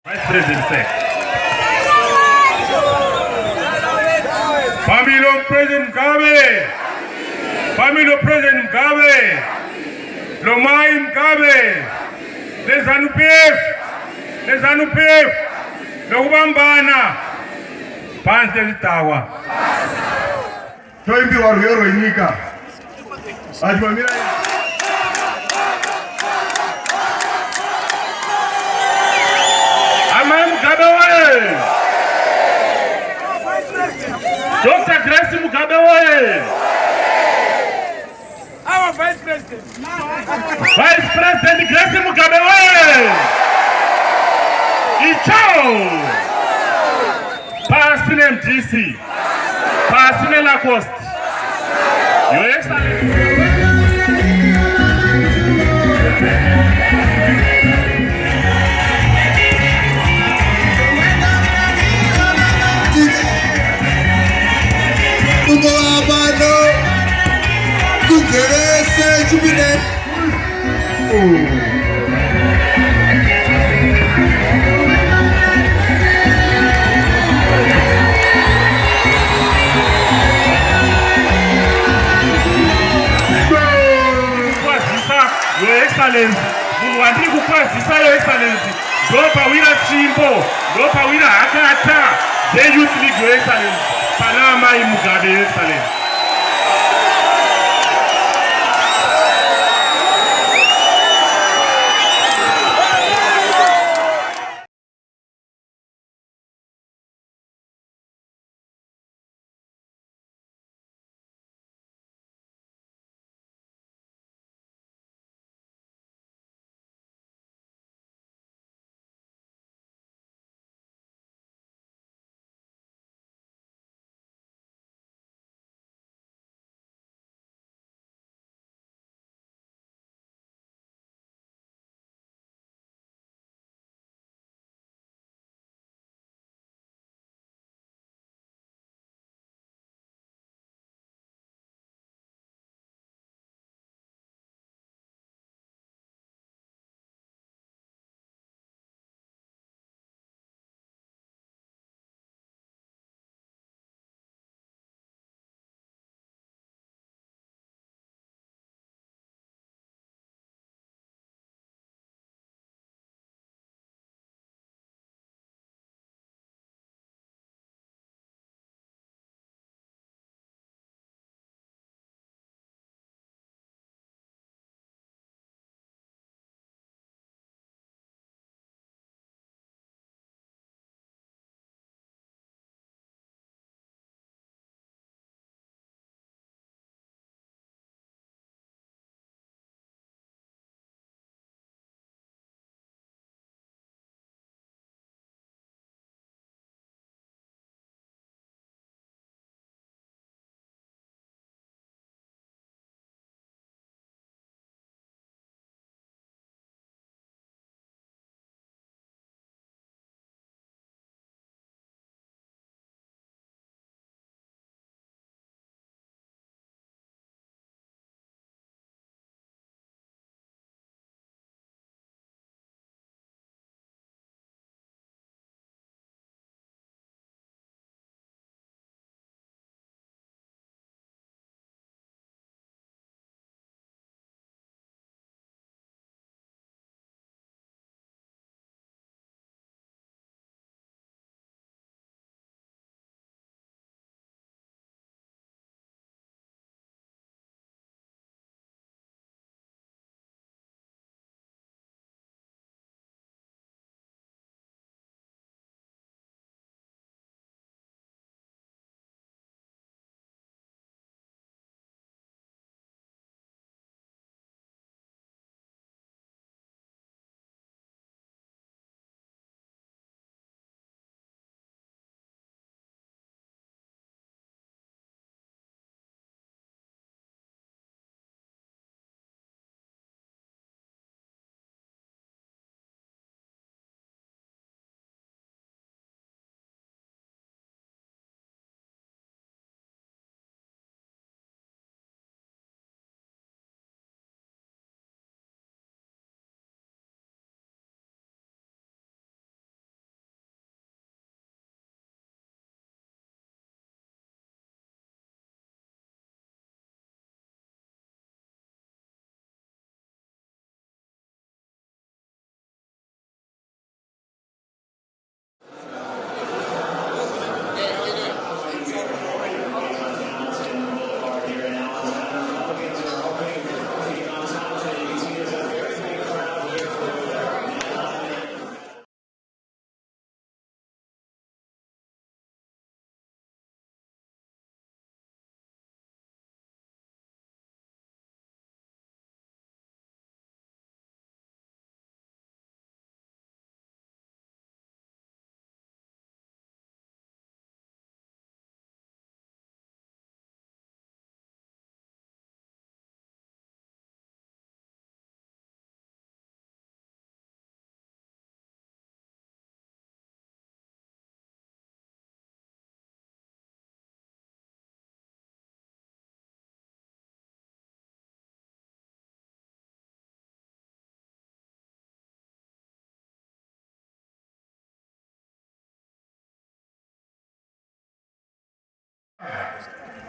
Vice President Family of President Mugabe, Family of President Mugabe, Lomai Mugabe, les ZANU-PF, lokubambana phansi lezitawa. Toimbi warugero inyika. Ajimamira. Mugabe wae. Dr. Grace Mugabe wae. Our Vice President. Vice President Grace Mugabe wae. Ichao. Pasine MDC. Pasine Lacoste. Your Excellency. Your Excellency, munwandiri kukwazisa Your Excellency, ndopawira tsvimbo, ndopawira hakata dzeYouth League Your Excellency, pana amai Mugabe Your Excellency.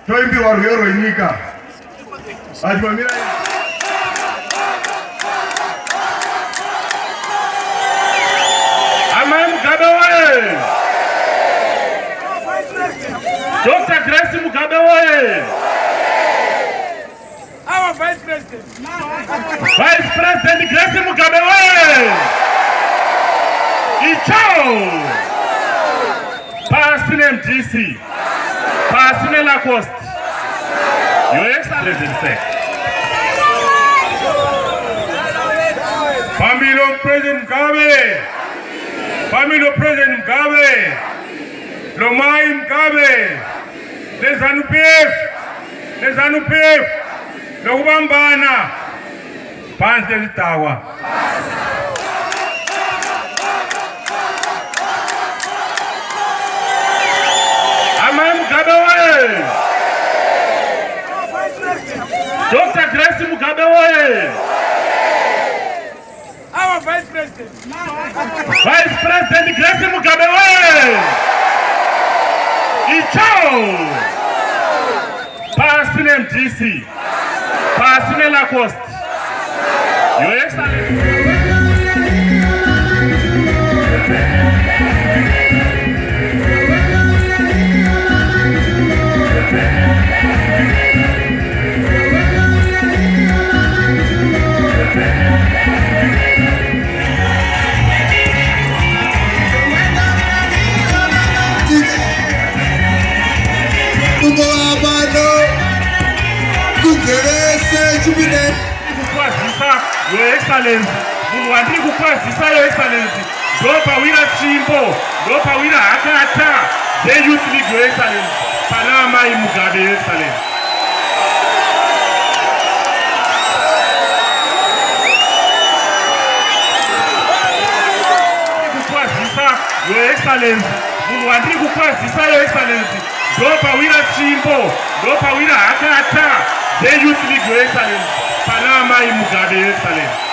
toimbiwa rugero rwenyika ajimamira Amai Mugabe oye! Dr. Grace Mugabe oye! Our Vice President. Vice President Grace Mugabe oye! Ichao! Passing MDC, passing Lacoste. Your Excellency. Family of President Mugabe. Family of President Mugabe. Lomai Mugabe. Les ANUPF. Lokubambana. Phansi lezitawa. Amai Mugabe oye! Dr. Grace Mugabe oye! Our Vice President. Vice President Grace Mugabe oye! Ichao! Passing MDC, passing Lacoste. Your Excellency. Your Excellency, munwandiri kukwazisa Your Excellency, ndopawira tsvimbo, ndopawira hakata dzeYouth League Your Excellency, pana Amai Mugabe Your Excellency. Your Excellency, munwandiri kukwazisa Your Excellency, ndopawira tsvimbo, ndopawira hakata dzeYouth League Your Excellency, pana Amai Mugabe Your Excellency.